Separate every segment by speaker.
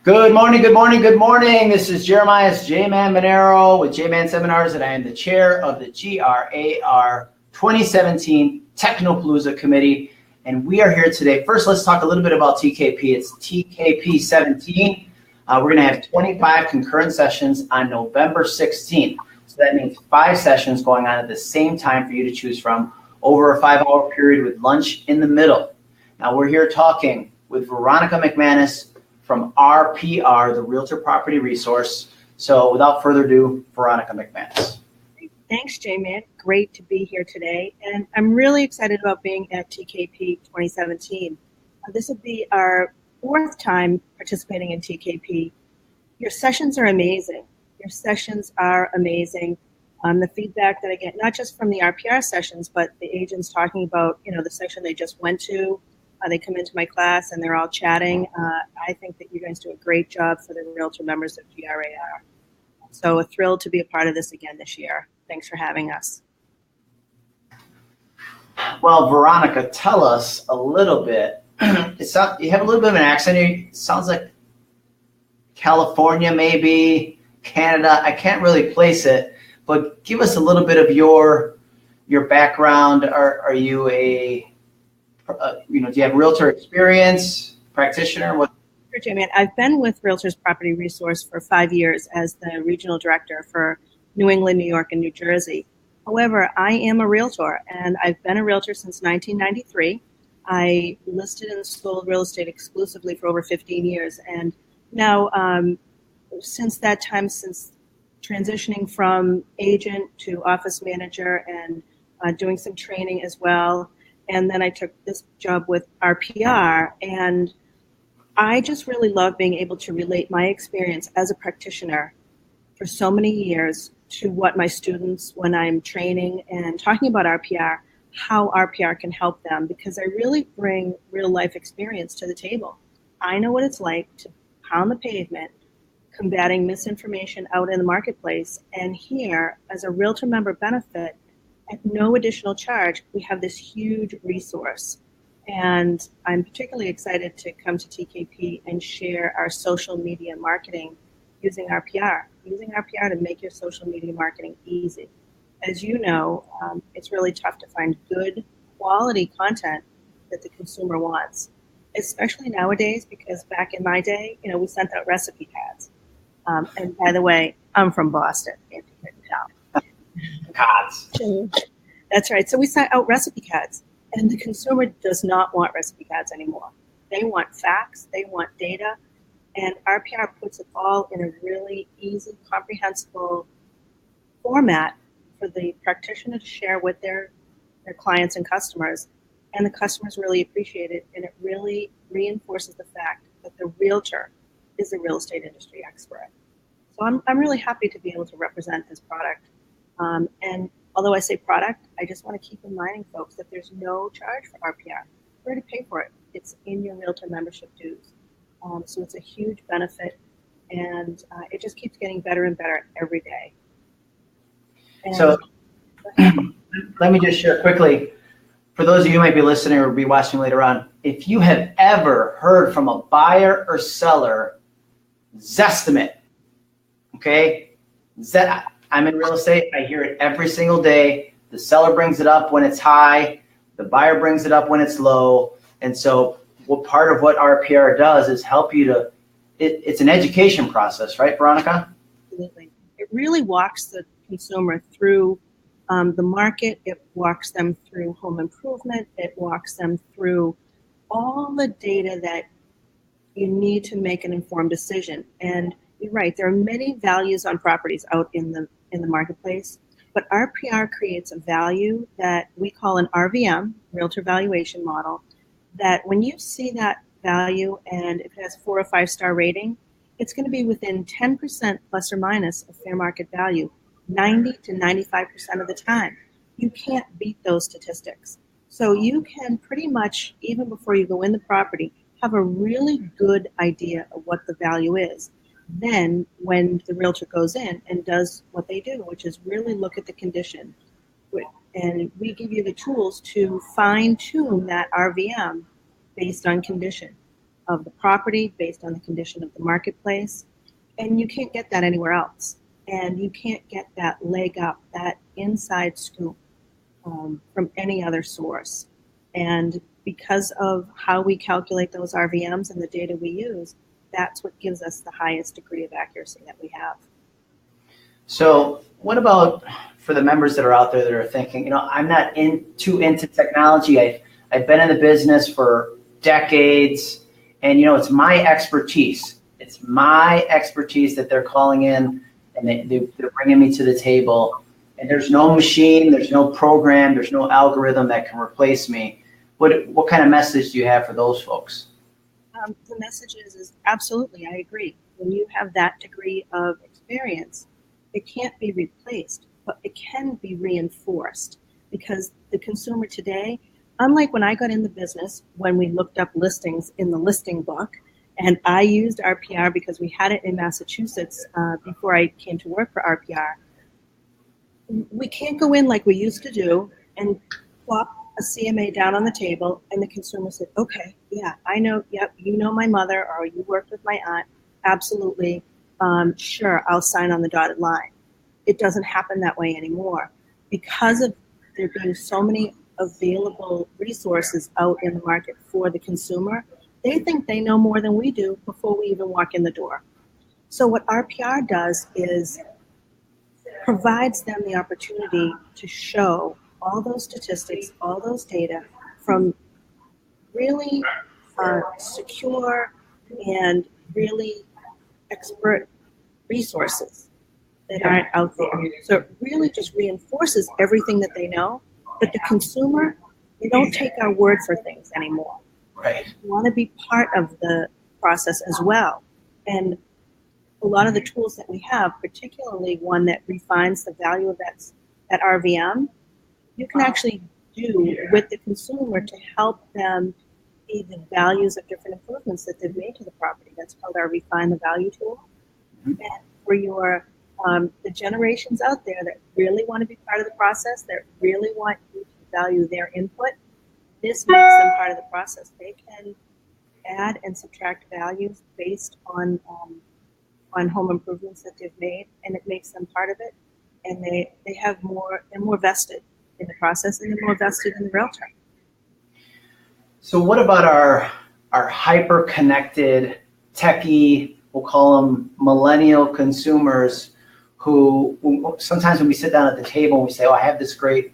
Speaker 1: Good morning, good morning, good morning. This is Jeremias JMan Maneiro with JMan Seminars, and I am the chair of the GRAR 2017 TechknowPalooza Committee. And we are here today. First, let's talk a little bit about TKP. It's TKP 17. We're going to have 25 concurrent sessions on November 16th. So that means 5 sessions going on at the same time for you to choose from over a 5-hour period with lunch in the middle. Now, we're here talking with Veronica McManus from RPR, the Realtor Property Resource. So without further ado, Veronica McManus.
Speaker 2: Thanks, J-Man. Great to be here today. And I'm really excited about being at TKP 2017. This will be our 4th time participating in TKP. Your sessions are amazing. Your sessions are amazing. The feedback that I get, not just from the RPR sessions, but the agents talking about, the session they just went to. They come into my class and they're all chatting. I think that you guys do a great job for the Realtor members of GRAR. So thrilled to be a part of this again this year. Thanks for having us.
Speaker 1: Well, Veronica, tell us a little bit. You have a little bit of an accent. It sounds like California, maybe Canada. I can't really place it, but give us a little bit of your background. Are you do you have realtor experience, practitioner? What?
Speaker 2: Sure, J-Man. I've been with Realtors Property Resource for 5 years as the regional director for New England, New York, and New Jersey. However, I am a realtor, and I've been a realtor since 1993. I listed and sold real estate exclusively for over 15 years. And now, since that time, since transitioning from agent to office manager and doing some training as well, and then I took this job with RPR, and I just really love being able to relate my experience as a practitioner for so many years to what my students, when I'm training and talking about RPR, how RPR can help them, because I really bring real life experience to the table. I know what it's like to pound the pavement, combating misinformation out in the marketplace, and here, as a realtor member benefit, at no additional charge, we have this huge resource. And I'm particularly excited to come to TKP and share our social media marketing using RPR to make your social media marketing easy. As you know, it's really tough to find good quality content that the consumer wants, especially nowadays, because back in my day, we sent out recipe pads. And by the way, I'm from Boston, if you couldn't tell.
Speaker 1: Cards.
Speaker 2: That's right. So we sent out recipe cards, and the consumer does not want recipe cards anymore. They want facts, they want data, and RPR puts it all in a really easy, comprehensible format for the practitioner to share with their clients and customers. And the customers really appreciate it, and it really reinforces the fact that the realtor is a real estate industry expert. So I'm really happy to be able to represent this product. And although I say product, I just want to keep reminding folks that there's no charge for RPR. You already pay for it. It's in your realtor membership dues. So it's a huge benefit, and it just keeps getting better and better every day. And
Speaker 1: so let me just share quickly, for those of you who might be listening or be watching later on, if you have ever heard from a buyer or seller Zestimate, okay? I'm in real estate. I hear it every single day. The seller brings it up when it's high. The buyer brings it up when it's low. And so part of what RPR does is help you to, it's an education process, right, Veronica?
Speaker 2: Absolutely. It really walks the consumer through the market. It walks them through home improvement. It walks them through all the data that you need to make an informed decision. And you're right, there are many values on properties out in the marketplace, but RPR creates a value that we call an RVM, Realtor Valuation Model, that when you see that value and if it has 4 or 5 star rating, it's going to be within 10% plus or minus of fair market value, 90 to 95% of the time. You can't beat those statistics. So you can pretty much, even before you go in the property, have a really good idea of what the value is. Then when the realtor goes in and does what they do, which is really look at the condition, and we give you the tools to fine tune that RVM based on condition. of the property based on the condition of the marketplace. And you can't get that anywhere else. And you can't get that leg up, that inside scoop from any other source. And because of how we calculate those RVMs and the data we use, that's what gives us the highest degree of accuracy that we have.
Speaker 1: So what about for the members that are out there that are thinking, I'm not too into technology. I've been in the business for decades, and it's my expertise. It's my expertise that they're calling in, and they're bringing me to the table. And there's no machine, there's no program, there's no algorithm that can replace me. What kind of message do you have for those folks?
Speaker 2: The message is absolutely, I agree. When you have that degree of experience, it can't be replaced, but it can be reinforced, because the consumer today, unlike when I got in the business, when we looked up listings in the listing book, and I used RPR because we had it in Massachusetts before I came to work for RPR, we can't go in like we used to do and plop a CMA down on the table and the consumer said, okay, yeah, I know, yep, you know my mother, or you worked with my aunt, absolutely, sure, I'll sign on the dotted line. It doesn't happen that way anymore. Because of there being so many available resources out in the market for the consumer, they think they know more than we do before we even walk in the door. So what RPR does is provides them the opportunity to show all those statistics, all those data from really secure and really expert resources that aren't out there. So it really just reinforces everything that they know, but the consumer, they don't take our word for things anymore.
Speaker 1: Right.
Speaker 2: They want to be part of the process as well. And a lot of the tools that we have, particularly one that refines the value of that RVM, you can actually do with the consumer to help them see the values of different improvements that they've made to the property. That's called our Refine the Value tool. Mm-hmm. And for your the generations out there that really want to be part of the process, that really want you to value their input, this makes them part of the process. They can add and subtract values based on home improvements that they've made, and it makes them part of it. And they're more vested in the process, and they're more vested in the realtor.
Speaker 1: So what about our hyper-connected, techie, we'll call them millennial consumers, who sometimes when we sit down at the table and we say, oh, I have this great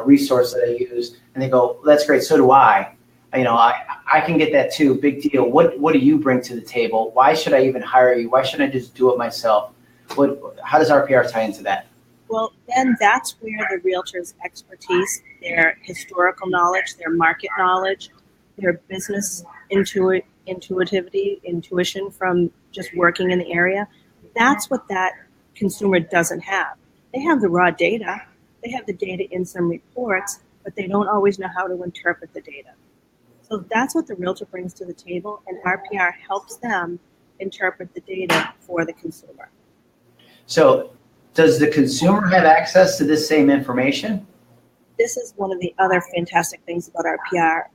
Speaker 1: resource that I use, and they go, that's great, so do I. I can get that too, big deal. What do you bring to the table? Why should I even hire you? Why shouldn't I just do it myself? How does RPR tie into that?
Speaker 2: Well, then that's where the realtor's expertise, their historical knowledge, their market knowledge, their business intuition from just working in the area, that's what that consumer doesn't have. They have the raw data. They have the data in some reports, but they don't always know how to interpret the data. So that's what the realtor brings to the table, and RPR helps them interpret the data for the consumer.
Speaker 1: So does the consumer have access to this same information?
Speaker 2: This is one of the other fantastic things about RPR,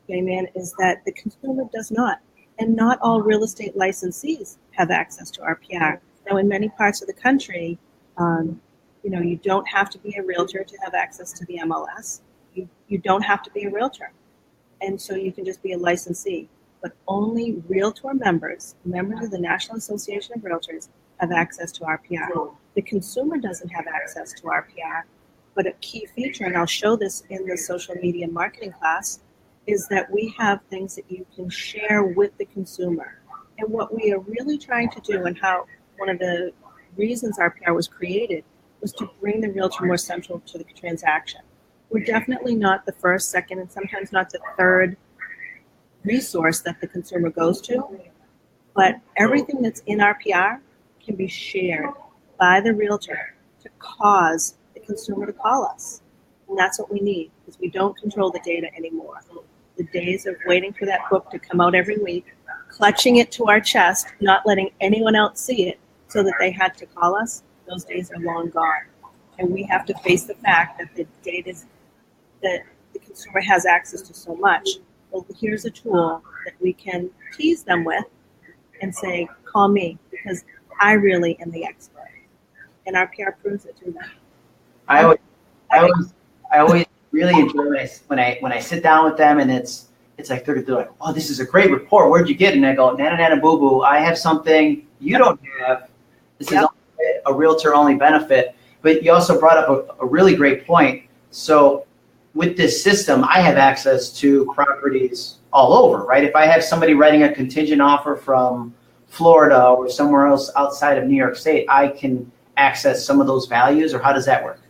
Speaker 2: JMan, is that the consumer does not. And not all real estate licensees have access to RPR. Now, in many parts of the country, you don't have to be a realtor to have access to the MLS. You don't have to be a realtor. And so you can just be a licensee. But only realtor members of the National Association of Realtors, have access to RPR. The consumer doesn't have access to RPR, but a key feature, and I'll show this in the social media marketing class, is that we have things that you can share with the consumer. And what we are really trying to do, and how one of the reasons RPR was created, was to bring the realtor more central to the transaction. We're definitely not the first, second, and sometimes not the third resource that the consumer goes to, but everything that's in RPR can be shared by the realtor to cause the consumer to call us. And that's what we need, because we don't control the data anymore. The days of waiting for that book to come out every week, clutching it to our chest, not letting anyone else see it so that they had to call us, those days are long gone. And we have to face the fact that the data that the consumer has access to so much. well, here's a tool that we can tease them with and say, call me, because I really am the expert. And RPR proves it to them.
Speaker 1: I always really enjoy when I sit down with them, and it's like they're like, oh, this is a great report. Where'd you get it? And I go, nana boo boo, I have something you don't have. This is a realtor only benefit. But you also brought up a really great point. So with this system, I have access to properties all over, right? If I have somebody writing a contingent offer from Florida or somewhere else outside of New York State, I can access some of those values, or how does that work?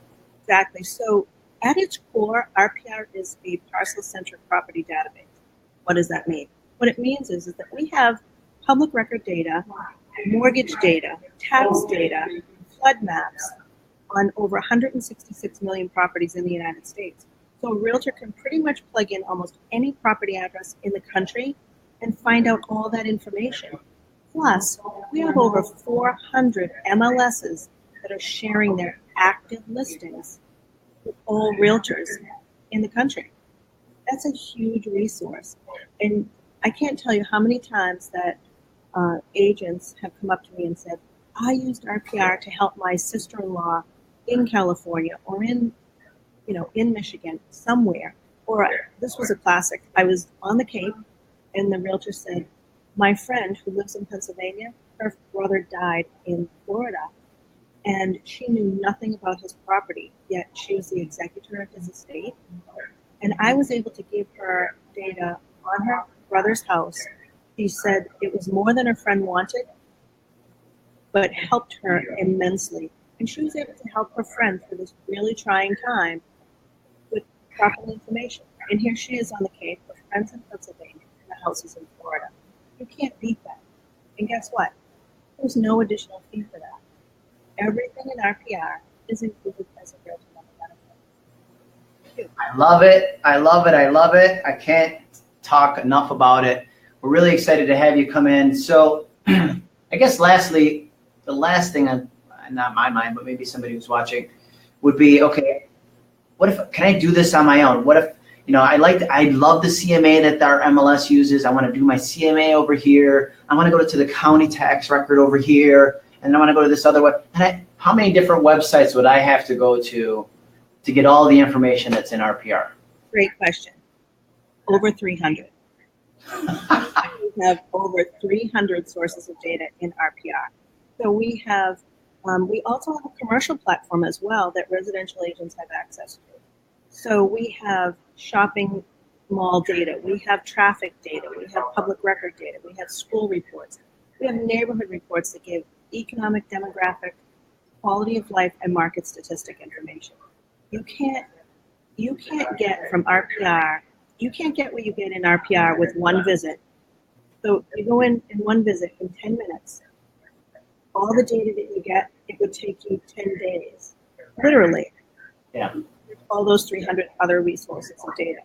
Speaker 2: Exactly. So at its core, RPR is a parcel-centric property database. What does that mean? What it means is that we have public record data, mortgage data, tax data, flood maps on over 166 million properties in the United States. So a realtor can pretty much plug in almost any property address in the country and find out all that information. Plus, we have over 400 MLSs that are sharing their active listings with all realtors in the country. That's a huge resource. And I can't tell you how many times that agents have come up to me and said, I used RPR to help my sister-in-law in California or in Michigan somewhere. Or this was a classic. I was on the Cape and the realtor said, my friend who lives in Pennsylvania, her brother died in Florida, and she knew nothing about his property, yet she was the executor of his estate. And I was able to give her data on her brother's house. She said it was more than her friend wanted, but helped her immensely. And she was able to help her friend through this really trying time with proper information. And here she is on the Cape with friends in Pennsylvania, and the house is in Florida. You can't beat that. And guess what? There's no additional fee for that. Everything in RPR is included as a realtor benefit.
Speaker 1: I love it. I love it. I love it. I can't talk enough about it. We're really excited to have you come in. So I guess lastly, the last thing on not my mind, but maybe somebody who's watching would be, okay, what if, can I do this on my own? What if, I love the CMA that our MLS uses. I want to do my CMA over here. I want to go to the county tax record over here. And I want to go to this other one. How many different websites would I have to go to get all the information that's in RPR?
Speaker 2: Great question. Over 300. We have over 300 sources of data in RPR. So we have, we also have a commercial platform as well that residential agents have access to. So we have shopping mall data, we have traffic data, we have public record data, we have school reports, we have neighborhood reports that give economic, demographic, quality of life, and market statistic information. You can't get from RPR, you can't get what you get in RPR with one visit. So you go in one visit in 10 minutes. All the data that you get, it would take you 10 days, literally.
Speaker 1: Yeah.
Speaker 2: All those 300 other resources of data.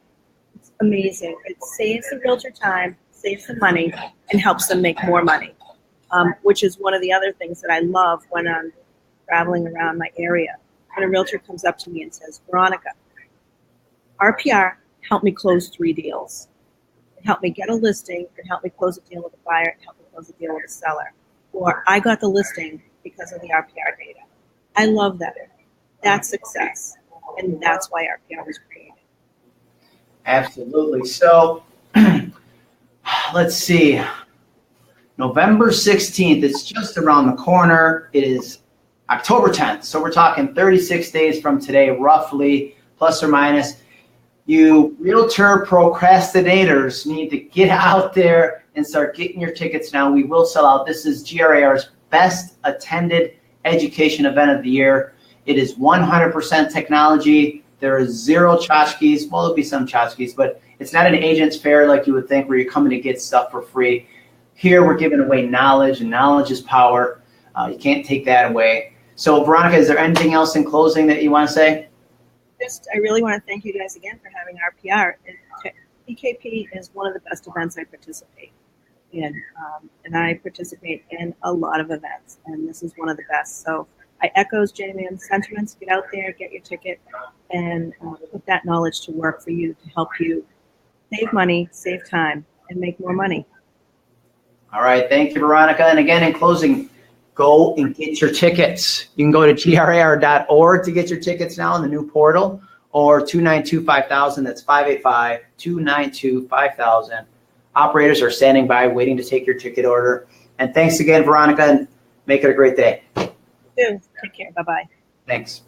Speaker 2: It's amazing. It saves the realtor time, saves them money, and helps them make more money, which is one of the other things that I love when I'm traveling around my area. When a realtor comes up to me and says, Veronica, RPR helped me close 3 deals. It helped me get a listing, it helped me close a deal with a buyer, it helped me close a deal with a seller. Or I got the listing because of the RPR data. I love that. That's success. And that's why RPR was created.
Speaker 1: Absolutely. So let's see. November 16th, it's just around the corner. It is October 10th. So we're talking 36 days from today, roughly, plus or minus. You realtor procrastinators need to get out there and start getting your tickets now. We will sell out. This is GRAR's best attended education event of the year. It is 100% technology. There is zero tchotchkes. Well, there'll be some tchotchkes, but it's not an agent's fair like you would think where you're coming to get stuff for free. Here, we're giving away knowledge, and knowledge is power. You can't take that away. So, Veronica, is there anything else in closing that you want to say?
Speaker 2: I really want to thank you guys again for having RPR. PKP is one of the best events I participate in, and I participate in a lot of events, and this is one of the best. So I echo JMan's sentiments. Get out there, get your ticket, and put that knowledge to work for you to help you Save money, save time, and make more money.
Speaker 1: All right. Thank you, Veronica. And again, in closing, go and get your tickets. You can go to GRAR.org to get your tickets now in the new portal, or 292-5000. That's 585-292-5000. Operators are standing by waiting to take your ticket order. And thanks again, Veronica, and make it a great day.
Speaker 2: You too. Take care. Bye-bye.
Speaker 1: Thanks.